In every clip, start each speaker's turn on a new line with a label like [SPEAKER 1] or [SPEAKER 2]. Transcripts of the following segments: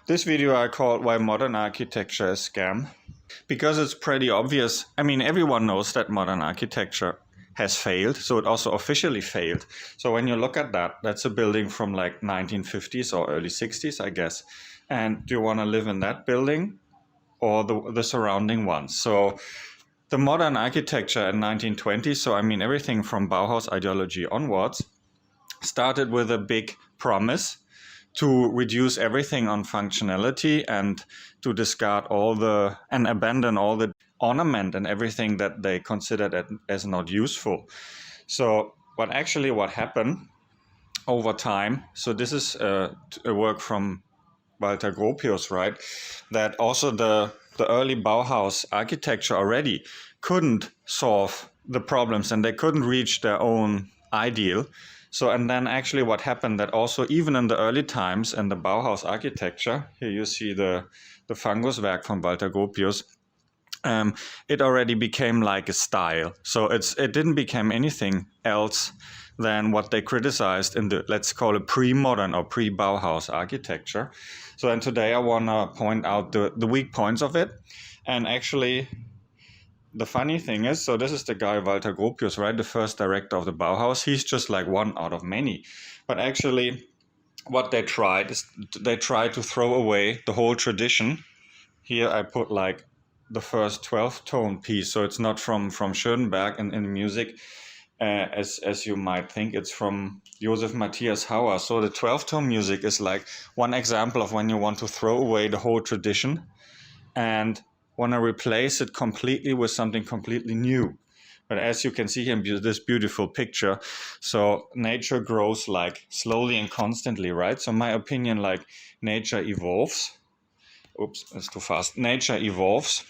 [SPEAKER 1] This video I called Why Modern Architecture is Scam, because it's pretty obvious. I mean, everyone knows that modern architecture has failed, so it also officially failed. So when you look at that, that's a building from like 1950s or early 60s, I guess. And do you want to live in that building or the surrounding ones? So the modern architecture in 1920s, so I mean everything from Bauhaus ideology onwards, started with a big promise to reduce everything on functionality and to discard and abandon all the ornament and everything that they considered as not useful. So what happened over time, so this is a work from Walter Gropius, right? That also the early Bauhaus architecture already couldn't solve the problems and they couldn't reach their own ideal. So, and then actually what happened that also even in the early times in the Bauhaus architecture, here you see the Fanguswerk from Walter Gropius, it already became like a style. So it didn't become anything else than what they criticized in the, let's call it pre-modern or pre-Bauhaus architecture. So and today I want to point out the weak points of it. And actually, the funny thing is, so this is the guy Walter Gropius, right? The first director of the Bauhaus. He's just like one out of many. But actually, what they tried is they tried to throw away the whole tradition. Here I put like the first 12-tone piece. So it's not from Schoenberg in music, as you might think. It's from Joseph Matthias Hauer. So the 12-tone music is like one example of when you want to throw away the whole tradition and want to replace it completely with something completely new. But as you can see here in this beautiful picture, so nature grows like slowly and constantly, right? So my opinion, like nature evolves. Oops, that's too fast. Nature evolves.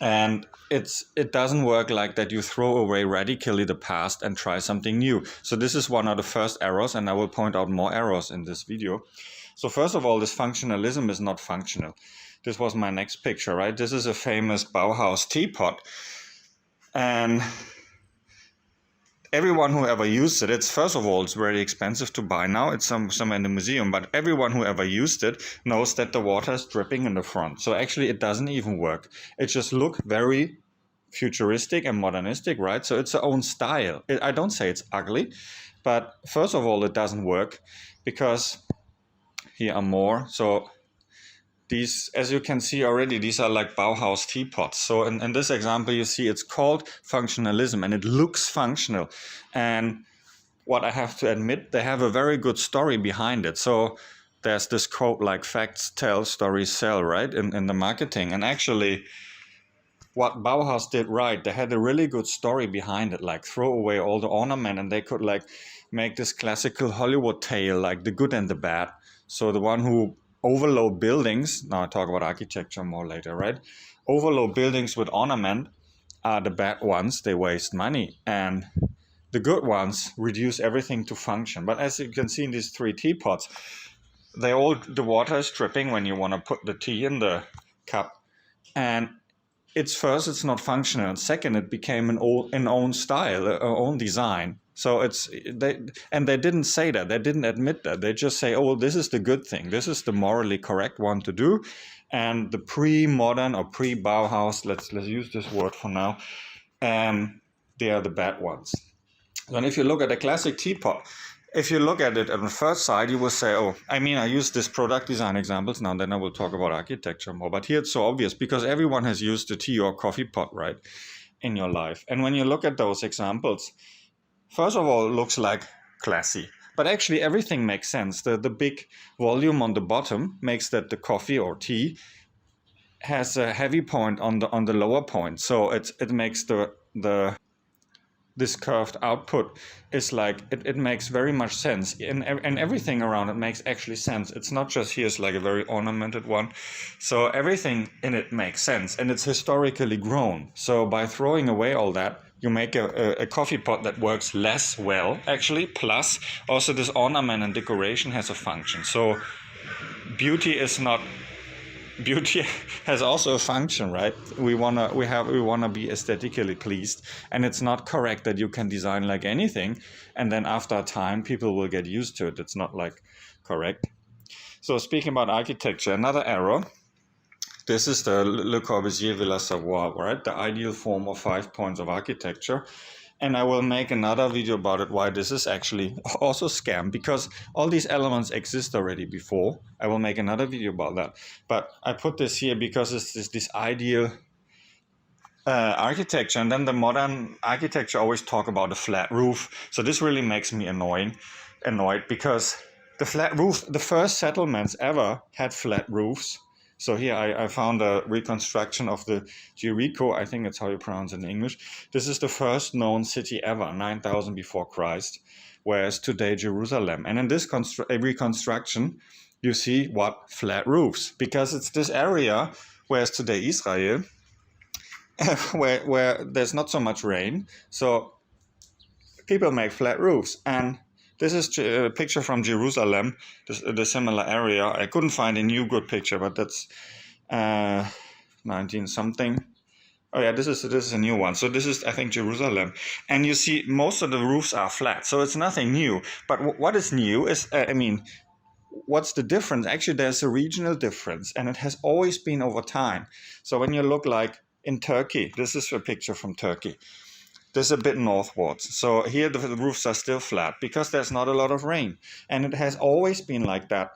[SPEAKER 1] And it doesn't work like that. You throw away radically the past and try something new. So this is one of the first errors, and I will point out more errors in this video. So first of all, this functionalism is not functional. This was my next picture, right? This is a famous Bauhaus teapot. And everyone who ever used it, first of all, it's very expensive to buy now. It's somewhere in the museum, but everyone who ever used it knows that the water is dripping in the front. So actually it doesn't even work. It just looks very futuristic and modernistic, right? So it's its own style. I don't say it's ugly, but first of all, it doesn't work because here are more. So these, as you can see already, these are like Bauhaus teapots. So in this example, you see it's called functionalism and it looks functional. And what I have to admit, they have a very good story behind it. So there's this quote like facts tell, stories sell, right, in the marketing. And actually, what Bauhaus did right, they had a really good story behind it, like throw away all the ornament and they could like make this classical Hollywood tale, like the good and the bad. So the one who overload buildings, now I talk about architecture more later, right? Overload buildings with ornament are the bad ones, they waste money. And the good ones reduce everything to function. But as you can see in these three teapots, the water is dripping when you want to put the tea in the cup. And it's not functional. And second, it became an own style, an own design. So they didn't say that. They didn't admit that. They just say, oh, this is the good thing. This is the morally correct one to do. And the pre-modern or pre-Bauhaus, let's use this word for now, they are the bad ones. And if you look at a classic teapot, if you look at it on the first side, you will say, oh, I mean, I use this product design examples now, then I will talk about architecture more. But here it's so obvious because everyone has used a tea or coffee pot, right, in your life. And when you look at those examples, first of all, it looks like classy, but actually everything makes sense. The big volume on the bottom makes that the coffee or tea has a heavy point on the lower point. So it makes this curved output is like, it makes very much sense. And everything around it makes actually sense. It's not just here's like a very ornamented one. So everything in it makes sense and it's historically grown. So by throwing away all that, you make a coffee pot that works less well, actually. Plus, also this ornament and decoration has a function. So beauty has also a function, right? We wanna be aesthetically pleased, and it's not correct that you can design like anything, and then after a time people will get used to it. It's not like correct. So speaking about architecture, another error. This is the Le Corbusier Villa Savoye, right? The ideal form of 5 points of architecture. And I will make another video about it, why this is actually also scam, because all these elements exist already before. I will make another video about that. But I put this here because it's this ideal architecture, and then the modern architecture always talk about a flat roof. So this really makes me annoyed because the flat roof, the first settlements ever had flat roofs. So here I found a reconstruction of the Jericho, I think that's how you pronounce it in English. This is the first known city ever, 9,000 before Christ, whereas today Jerusalem. And in this reconstruction, you see what? Flat roofs, because it's this area, whereas today Israel, where there's not so much rain, so people make flat roofs. And this is a picture from Jerusalem, the similar area. I couldn't find a new good picture, but that's 19 something. Oh yeah, this is a new one. So this is, I think, Jerusalem, and you see most of the roofs are flat, so it's nothing new. But what is new is, what's the difference? Actually, there's a regional difference, and it has always been over time. So when you look like in Turkey, this is a picture from Turkey. This is a bit northwards. So here the roofs are still flat because there's not a lot of rain. And it has always been like that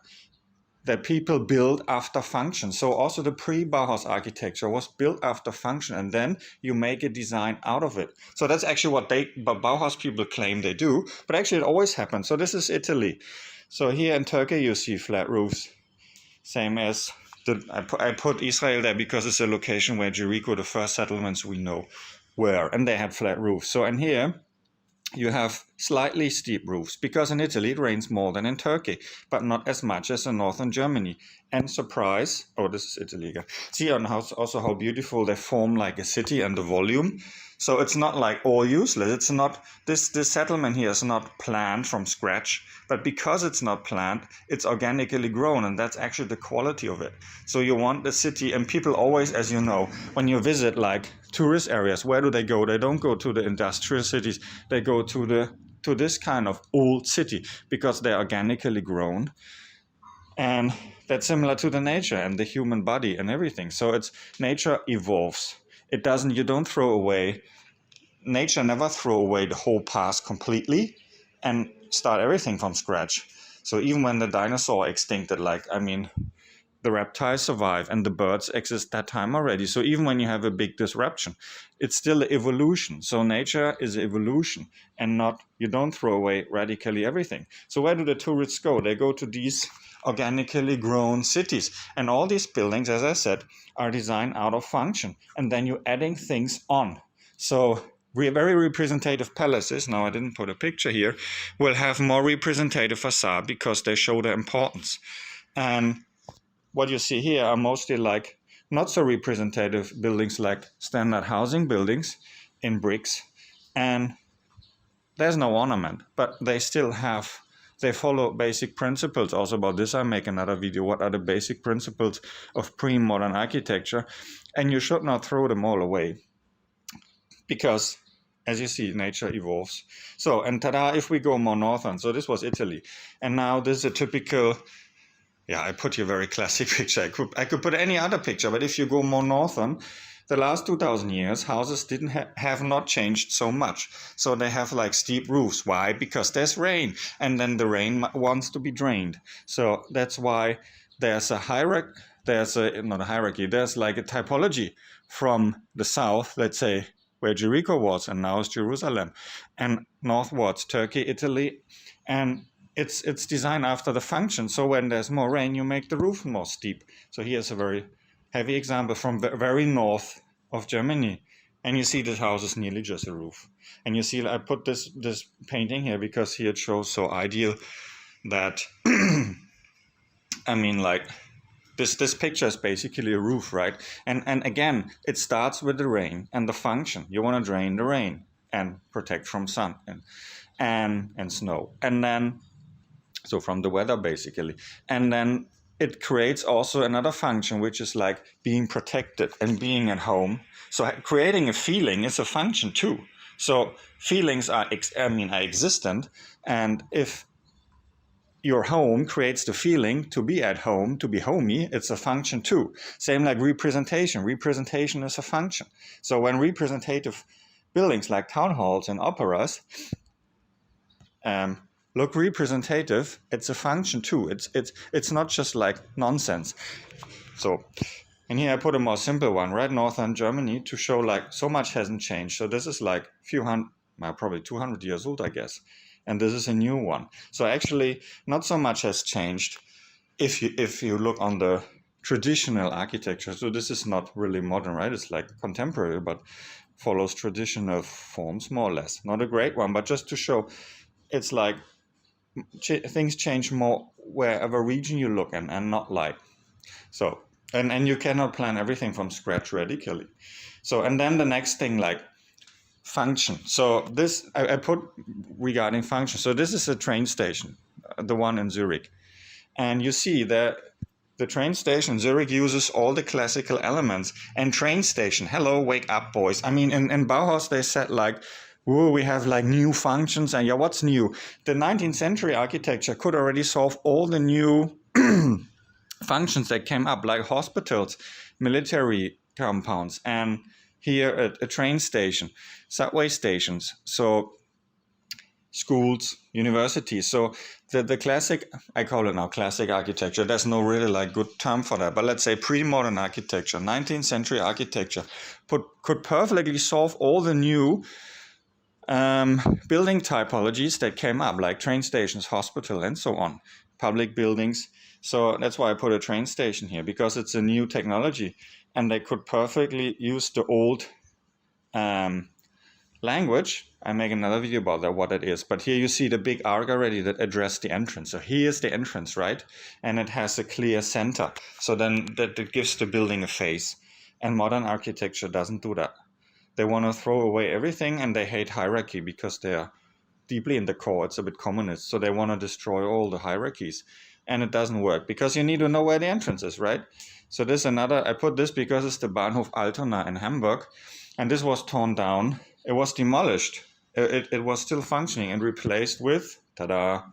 [SPEAKER 1] people build after function. So also the pre-Bauhaus architecture was built after function, and then you make a design out of it. So that's actually what Bauhaus people claim they do, but actually it always happens. So this is Italy. So here in Turkey you see flat roofs. Same as I put Israel there because it's a location where Jericho, the first settlements we know, were, and they had flat roofs. So in here you have slightly steep roofs because in Italy it rains more than in Turkey, but not as much as in northern Germany. And surprise, oh, this is Italy again. See also how beautiful they form like a city and the volume. So it's not like all useless. It's not, this settlement here is not planned from scratch, but because it's not planned, it's organically grown, and that's actually the quality of it. So you want the city, and people always, as you know, when you visit like tourist areas, where do they go? They don't go to the industrial cities. They go to this kind of old city because they're organically grown. And that's similar to the nature and the human body and everything. So it's nature evolves. It doesn't, you don't throw away, nature never throw away the whole past completely and start everything from scratch. So even when the dinosaur extincted, the reptiles survive and the birds exist that time already. So even when you have a big disruption, it's still evolution. So nature is evolution, and not, you don't throw away radically everything. So where do the tourists go? They go to these organically grown cities, and all these buildings, as I said, are designed out of function, and then you're adding things on. So very representative palaces, now I didn't put a picture here, will have more representative facade because they show their importance. And what you see here are mostly like not so representative buildings, like standard housing buildings in bricks, and there's no ornament, but they still have, they follow basic principles. Also about this I make another video, what are the basic principles of pre-modern architecture, and you should not throw them all away because, as you see, nature evolves. So, and tada, if we go more northern, so this was Italy, and now this is a typical, yeah, I put here a very classic picture. I could put any other picture, but if you go more northern, the last 2,000 years, houses didn't have not changed so much. So they have like steep roofs. Why? Because there's rain, and then the rain wants to be drained. So that's why there's a hierarchy. Not a hierarchy. There's like a typology from the south, let's say, where Jericho was, and now it's Jerusalem, and northwards, Turkey, Italy, and it's designed after the function. So when there's more rain, you make the roof more steep. So here's a very heavy example from very north of Germany. And you see this house is nearly just a roof. And you see, I put this painting here because here it shows so ideal that, I mean, like, this picture is basically a roof, right? And again, it starts with the rain and the function. You want to drain the rain and protect from sun and snow. And then, so from the weather basically. And then it creates also another function, which is like being protected and being at home. So creating a feeling is a function too. So feelings are existent. And if your home creates the feeling to be at home, to be homey. It's a function too. Same like representation. Representation is a function. So when representative buildings like town halls and operas look representative, it's a function too. It's not just like nonsense. So, and here I put a more simple one, right? Northern Germany, to show like so much hasn't changed. So this is like few hundred, well, probably 200 years old, I guess. And this is a new one. So actually not so much has changed if you look on the traditional architecture. So this is not really modern, right? It's like contemporary, but follows traditional forms more or less. Not a great one, but just to show it's like things change more wherever region you look in, and not like so. And you cannot plan everything from scratch radically. So, and then the next thing, like function. So this I put regarding function. So this is a train station, the one in Zurich, and you see that the train station Zurich uses all the classical elements. And train station, hello, wake up, boys. I mean, in Bauhaus they said like, whoa, we have like new functions, and yeah, what's new? The 19th century architecture could already solve all the new functions that came up, like hospitals, military compounds, and here a train station, subway stations, so schools, universities. So the classic, I call it now classic architecture. There's no really like good term for that, but let's say pre-modern architecture, 19th century architecture, could perfectly solve all the new building typologies that came up, like train stations, hospital, and so on, public buildings. So that's why I put a train station here, because it's a new technology, and they could perfectly use the old language. I make another video about that, what it is. But here you see the big arc already that addressed the entrance. So here's the entrance, right? And it has a clear center. So then that gives the building a face. And modern architecture doesn't do that. They want to throw away everything, and they hate hierarchy because they are deeply in the core. It's a bit communist. So they want to destroy all the hierarchies. And it doesn't work because you need to know where the entrance is, right? So this another, I put this because it's the Bahnhof Altona in Hamburg. And this was torn down. It was demolished. It was still functioning and replaced with, tada,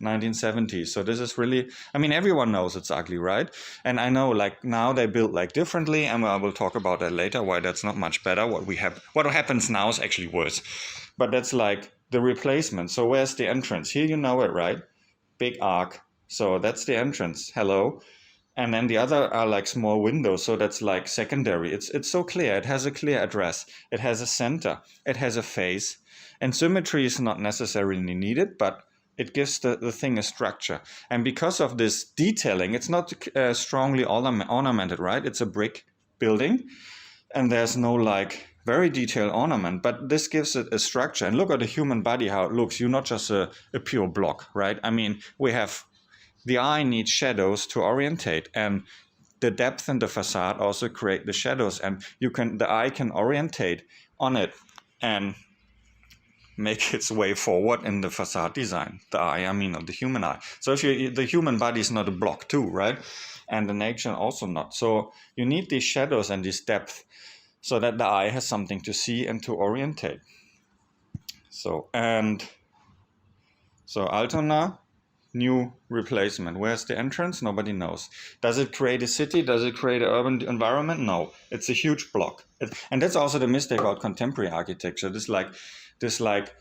[SPEAKER 1] 1970s. So this is really, I mean, everyone knows it's ugly, right? And I know like now they build like differently, and I will talk about that later, why that's not much better. What happens now is actually worse. But that's like the replacement. So where's the entrance? Here you know it, right? Big arc. So that's the entrance. Hello. And then the other are like small windows. So that's like secondary. It's so clear. It has a clear address. It has a center. It has a face. And symmetry is not necessarily needed, but it gives the thing a structure. And because of this detailing, it's not strongly ornamented, right? It's a brick building, and there's no like very detailed ornament, but this gives it a structure. And look at the human body, how it looks. You're not just a pure block, right? I mean, the eye needs shadows to orientate, and the depth in the facade also create the shadows, and the eye can orientate on it and make its way forward in the facade design. The eye, I mean, of the human eye. So if the human body is not a block too, right? And the nature also not. So you need these shadows and this depth so that the eye has something to see and to orientate. So Altona, new replacement. Where's the entrance? Nobody knows. Does it create a city? Does it create an urban environment? No. It's a huge block. And that's also the mistake about contemporary architecture. This like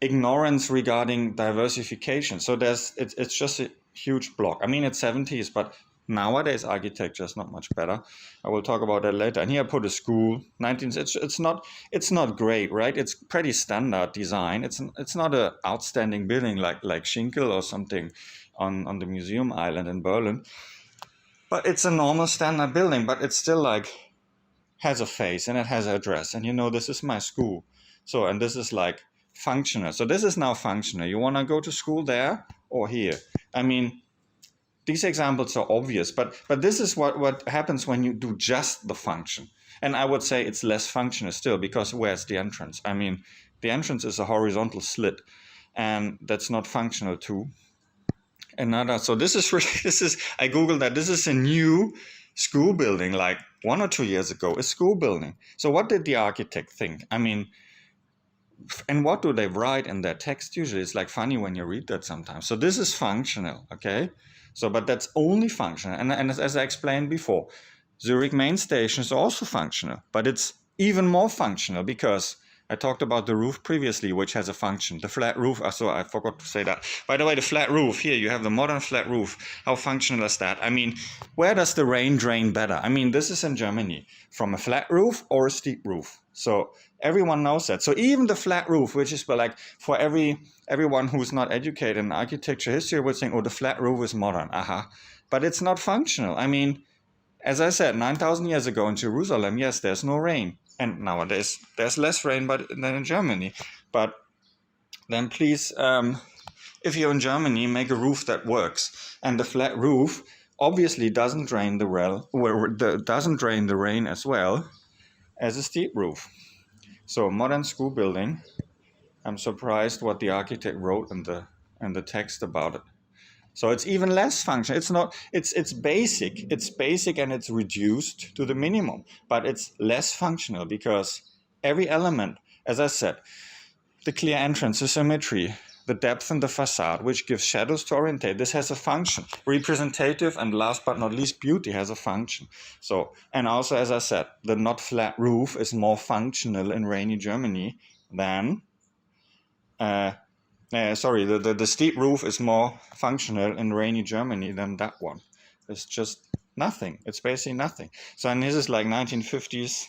[SPEAKER 1] ignorance regarding diversification. So it's just a huge block. I mean, it's 70s, but nowadays architecture is not much better. I will talk about that later. And here I put a school. 19th. It's not great, right? It's pretty standard design. It's not an outstanding building like Schinkel or something on the Museum Island in Berlin. But it's a normal standard building. But it's still like has a face and it has an address. And you know, this is my school. So, and this is like functional. So this is now functional. You want to go to school there or here? I mean, these examples are obvious, but this is what happens when you do just the function. And I would say it's less functional still, because where's the entrance? I mean, the entrance is a horizontal slit, and that's not functional too. So this is I Googled that. This is a new school building, like 1 or 2 years ago, a school building. So what did the architect think? I mean, And what do they write in their text usually? It's like funny when you read that sometimes. So this is functional, okay? So, but that's only functional. And as I explained before, Zurich main station is also functional, but it's even more functional because I talked about the roof previously, which has a function. The flat roof, so I forgot to say that. By the way, the flat roof, here you have the modern flat roof. How functional is that? I mean, where does the rain drain better? I mean, this is in Germany, from a flat roof or a steep roof. So everyone knows that. So even the flat roof, which is like for everyone who's not educated in architecture history, would think, oh, the flat roof is modern. Aha. But it's not functional. I mean, as I said, 9,000 years ago in Jerusalem, yes, there's no rain. And nowadays, there's less rain than in Germany. But then please, if you're in Germany, make a roof that works. And the flat roof obviously doesn't drain doesn't drain the rain as well as a steep roof. So modern school building, I'm surprised what the architect wrote in the text about it. So it's even less functional. It's not. It's basic. It's basic and it's reduced to the minimum. But it's less functional because every element, as I said, the clear entrance, the symmetry, the depth in the facade, which gives shadows to orientate. This has a function. Representative and last but not least, beauty has a function. So, and also, as I said, the not flat roof is more functional in rainy Germany than. The steep roof is more functional in rainy Germany than that one. It's just nothing. It's basically nothing. So, and this is like 1950s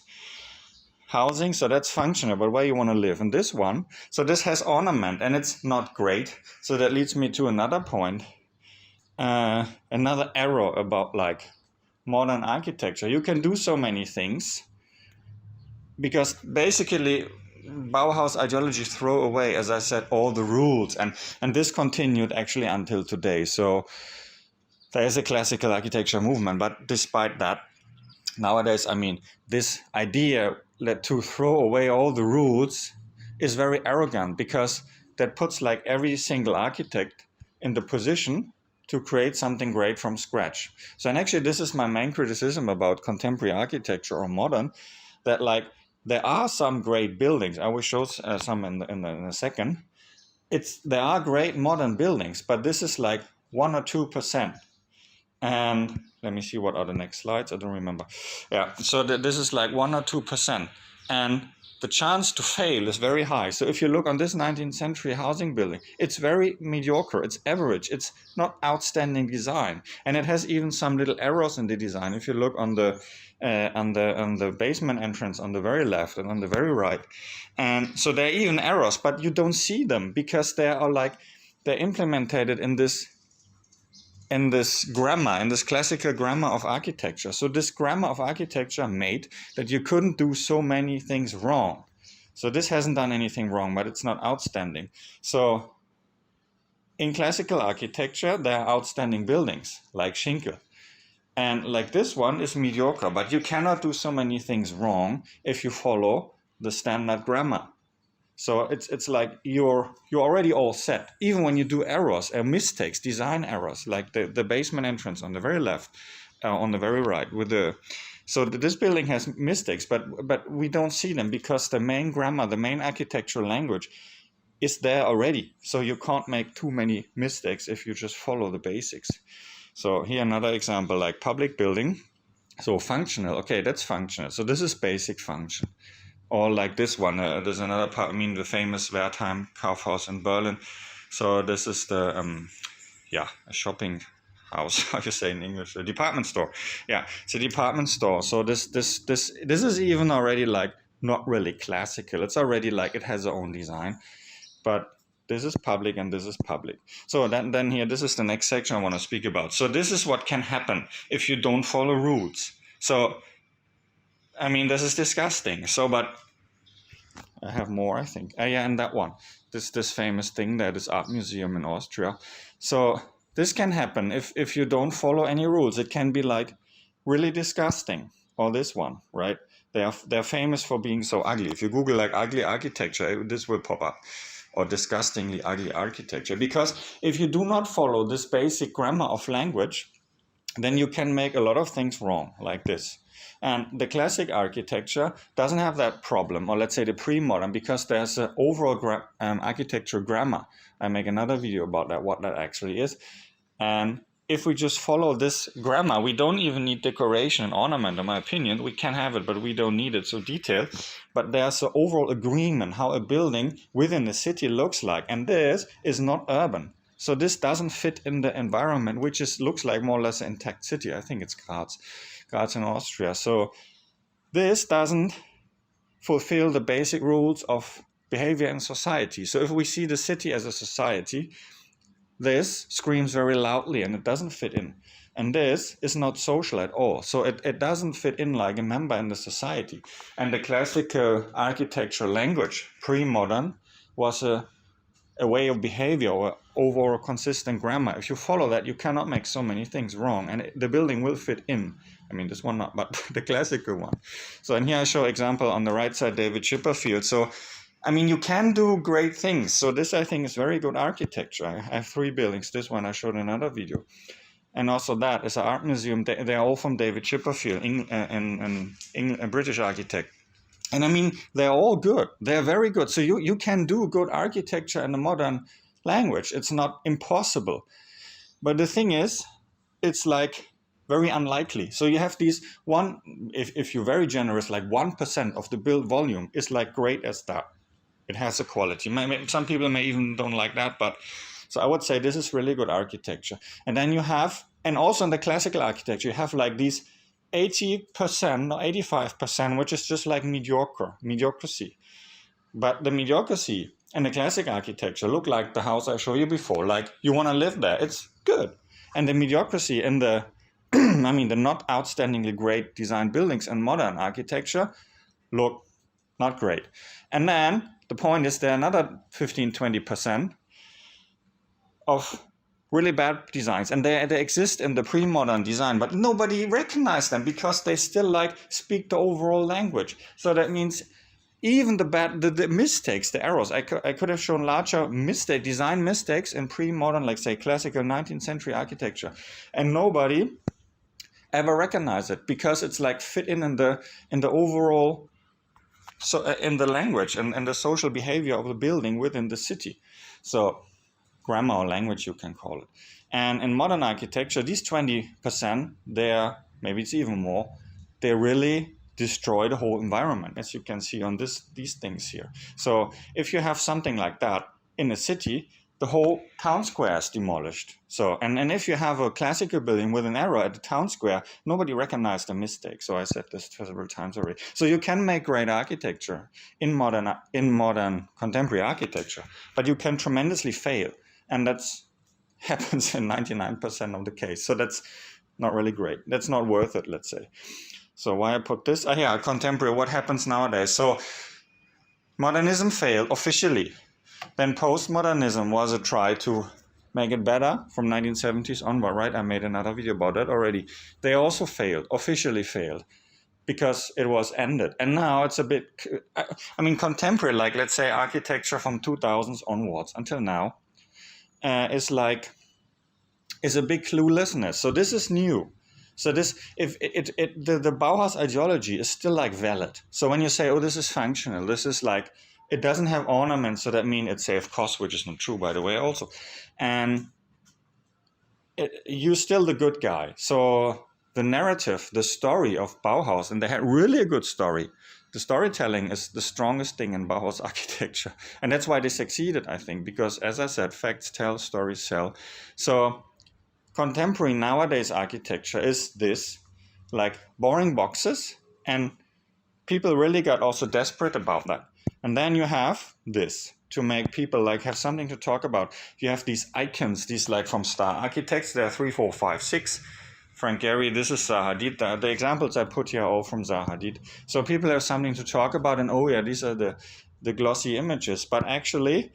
[SPEAKER 1] housing, so that's functional, but where you want to live. And this one, so this has ornament, and it's not great. So that leads me to another point, another error about like modern architecture. You can do so many things because basically Bauhaus ideology throw away, as I said, all the rules, and this continued actually until today. So there is a classical architecture movement, but despite that, nowadays, I mean, this idea that to throw away all the rules is very arrogant because that puts like every single architect in the position to create something great from scratch. So, and actually, this is my main criticism about contemporary architecture or modern, that like there are some great buildings. I will show some in a second. There are great modern buildings, but this is like 1 or 2%. And let me see what are the next slides. I don't remember. Yeah, so this is like 1 or 2%. And the chance to fail is very high. So if you look on this 19th century housing building, it's very mediocre. It's average. It's not outstanding design. And it has even some little errors in the design. If you look on the basement entrance on the very left and on the very right. And so there are even errors, but you don't see them because they're implemented in this grammar, in this classical grammar of architecture. So this grammar of architecture made that you couldn't do so many things wrong. So this hasn't done anything wrong, but it's not outstanding. So in classical architecture, there are outstanding buildings like Schinkel. And like this one is mediocre, but you cannot do so many things wrong if you follow the standard grammar. So it's like you're already all set. Even when you do errors or mistakes, design errors, like the basement entrance on the very left, on the very right, so this building has mistakes, but we don't see them because the main grammar, the main architectural language, is there already. So you can't make too many mistakes if you just follow the basics. So here another example, like public building. So functional. Okay, that's functional. So this is basic function. Or like this one, there's another part, I mean, the famous Wertheim Kaufhaus in Berlin. So this is the, a shopping house, how you say in English, a department store. Yeah, it's a department store. So this is even already like not really classical. It's already like it has its own design. But this is public and this is public. So then here, this is the next section I want to speak about. So this is what can happen if you don't follow rules. So I mean, this is disgusting. So, but I have more, I think. And that one. This famous thing there, this art museum in Austria. So this can happen if you don't follow any rules. It can be like really disgusting. Or this one, right? They're famous for being so ugly. If you Google like ugly architecture, this will pop up. Or disgustingly ugly architecture. Because if you do not follow this basic grammar of language, then you can make a lot of things wrong like this. And the classic architecture doesn't have that problem, or let's say the pre-modern, because there's an overall architecture grammar. I make another video about that, what that actually is. And if we just follow this grammar, we don't even need decoration and ornament, in my opinion. We can have it, but we don't need it so detailed. But there's an overall agreement how a building within the city looks like. And this is not urban. So this doesn't fit in the environment, which looks like more or less an intact city. I think it's Graz in Austria. So this doesn't fulfill the basic rules of behavior in society. So if we see the city as a society, this screams very loudly and it doesn't fit in. And this is not social at all. So it doesn't fit in like a member in the society. And the classical architecture language, pre-modern, was a way of behavior or overall consistent grammar. If you follow that, you cannot make so many things wrong, and the building will fit in. I mean, this one not, but the classical one. So, and here I show example on the right side, David Chipperfield. So, I mean, you can do great things. So this, I think, is very good architecture. I have 3 buildings. This one I showed in another video. And also that is an art museum. They're all from David Chipperfield, a British architect. And I mean, they're all good. They're very good. So you can do good architecture in a modern language. It's not impossible. But the thing is, it's like very unlikely. So you have these if you're very generous, like 1% of the build volume is like great as that. It has a quality. Some people may even don't like that, but so I would say this is really good architecture. And then you have, and also in the classical architecture, you have like these 80% or 85%, which is just like mediocrity. But the mediocrity in the classic architecture look like the house I showed you before. Like you want to live there, it's good. And the mediocrity in the, I mean, the not outstandingly great design buildings and modern architecture look not great. And then the point is there are another 15-20% of really bad designs, and they exist in the pre-modern design, but nobody recognizes them because they still like speak the overall language. So that means even the mistakes, the errors, I could have shown larger design mistakes in pre-modern, like say classical 19th century architecture, and nobody ever recognized it because it's like fit in the overall, so in the language and the social behavior of the building within the city. So grammar or language, you can call it. And in modern architecture, these 20%, maybe it's even more, they really destroy the whole environment, as you can see on these things here. So if you have something like that in a city, the whole town square is demolished. So, and if you have a classical building with an error at the town square, nobody recognized the mistake. So I said this several times already. So you can make great architecture in modern contemporary architecture, but you can tremendously fail. And that happens in 99% of the case. So that's not really great. That's not worth it, let's say. So why I put this? Contemporary, what happens nowadays? So modernism failed officially. Then postmodernism was a try to make it better from 1970s onward, right? I made another video about that already. They also failed, officially failed, because it was ended. And now it's a bit, I mean, contemporary, like let's say architecture from 2000s onwards until now, is a big cluelessness. So this is new. So this, the Bauhaus ideology is still like valid. So when you say, oh, this is functional, this is like, it doesn't have ornaments, so that means it saves cost, which is not true, by the way, also. And you're still the good guy. So the narrative, the story of Bauhaus, and they had really a good story. The storytelling is the strongest thing in Bauhaus architecture. And that's why they succeeded, I think, because as I said, facts tell, stories sell. So contemporary nowadays architecture is this, like boring boxes, and people really got also desperate about that. And then you have this to make people like have something to talk about. You have these icons, these like from Star Architects, there are 3, 4, 5, 6. Frank Gehry, this is Zaha Hadid. The examples I put here are all from Zaha Hadid. So people have something to talk about, and oh yeah, these are the glossy images, but actually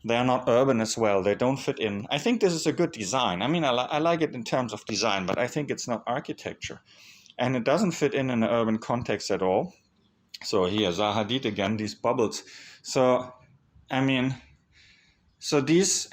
[SPEAKER 1] they are not urban as well. They don't fit in. I think this is a good design. I mean, I like it in terms of design, but I think it's not architecture. And it doesn't fit in an urban context at all. So here, Zaha Hadid again, these bubbles. So, I mean, So these,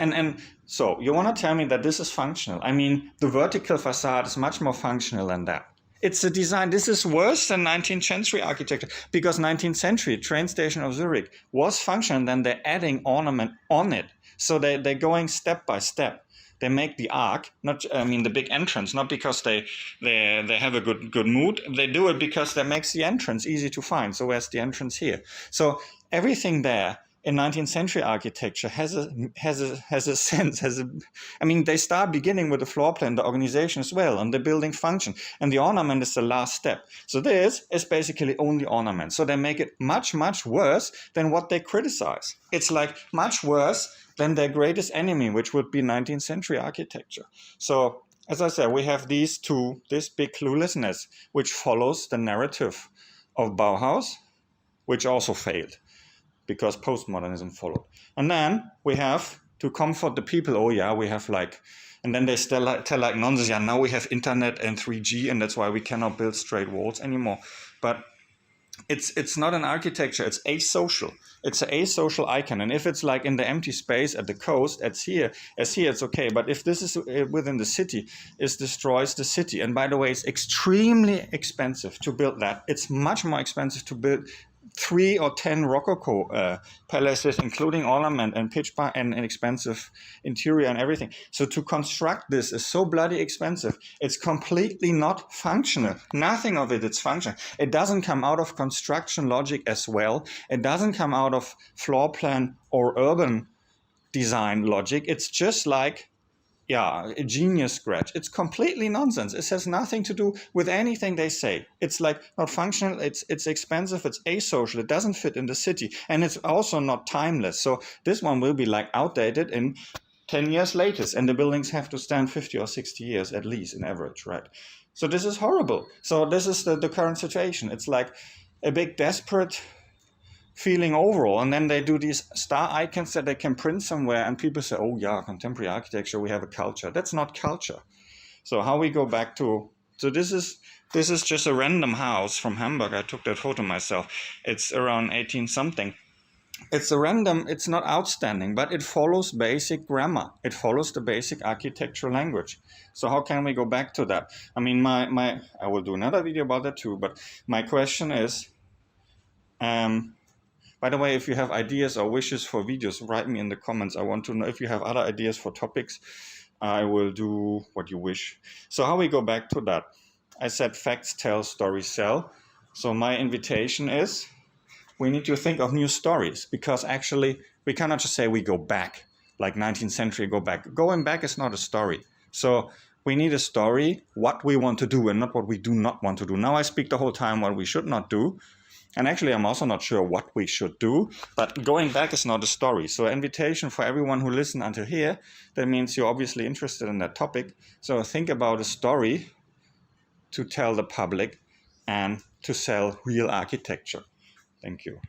[SPEAKER 1] so you want to tell me that this is functional? I mean, the vertical facade is much more functional than that. It's a design. This is worse than 19th century architecture, because 19th century train station of Zurich was functional, then they're adding ornament on it. So they're going step by step. They make the arc, not, I mean, the big entrance, not because they have a good mood. They do it because that makes the entrance easy to find. So where's the entrance here? So everything there in 19th century architecture has a sense, I mean, they start beginning with the floor plan, the organization as well, and the building function, and the ornament is the last step. So this is basically only ornament. So they make it much, much worse than what they criticize. It's like much worse than their greatest enemy, which would be 19th century architecture. So as I said, we have this big cluelessness, which follows the narrative of Bauhaus, which also failed, because postmodernism followed. And then we have to comfort the people, oh yeah, we have like, and then they still tell like nonsense, yeah, now we have internet and 3G, and that's why we cannot build straight walls anymore. But it's not an architecture, it's asocial. It's an asocial icon. And if it's like in the empty space at the coast, as here, it's okay. But if this is within the city, it destroys the city. And by the way, it's extremely expensive to build that. It's much more expensive to build 3 or 10 Rococo palaces, including ornament and pitch bar and an expensive interior and everything. So to construct this is so bloody expensive. It's completely not functional. Nothing of it is functional. It doesn't come out of construction logic as well. It doesn't come out of floor plan or urban design logic. It's just like, yeah, a genius scratch. It's completely nonsense. It has nothing to do with anything they say. It's like not functional, it's expensive, it's asocial, it doesn't fit in the city, and it's also not timeless. So this one will be like outdated in 10 years latest, and the buildings have to stand 50 or 60 years at least in average, right? So this is horrible. So this is the current situation. It's like a big desperate feeling overall, and then they do these star icons that they can print somewhere, and people say, oh yeah, contemporary architecture, we have a culture. That's not culture. So how we go back to, so this is just a random house from Hamburg. I took that photo myself. It's around 18 something. It's a random, it's not outstanding, but it follows basic grammar. It follows the basic architectural language. So how can we go back to that? I mean, I will do another video about that too, but my question is, by the way, if you have ideas or wishes for videos, write me in the comments. I want to know if you have other ideas for topics. I will do what you wish. So how we go back to that? I said facts tell, stories sell. So my invitation is, we need to think of new stories, because actually we cannot just say we go back, like 19th century go back. Going back is not a story. So we need a story, what we want to do and not what we do not want to do. Now I speak the whole time what we should not do. And actually, I'm also not sure what we should do, but going back is not a story. So invitation for everyone who listened until here, that means you're obviously interested in that topic. So think about a story to tell the public and to sell real architecture. Thank you.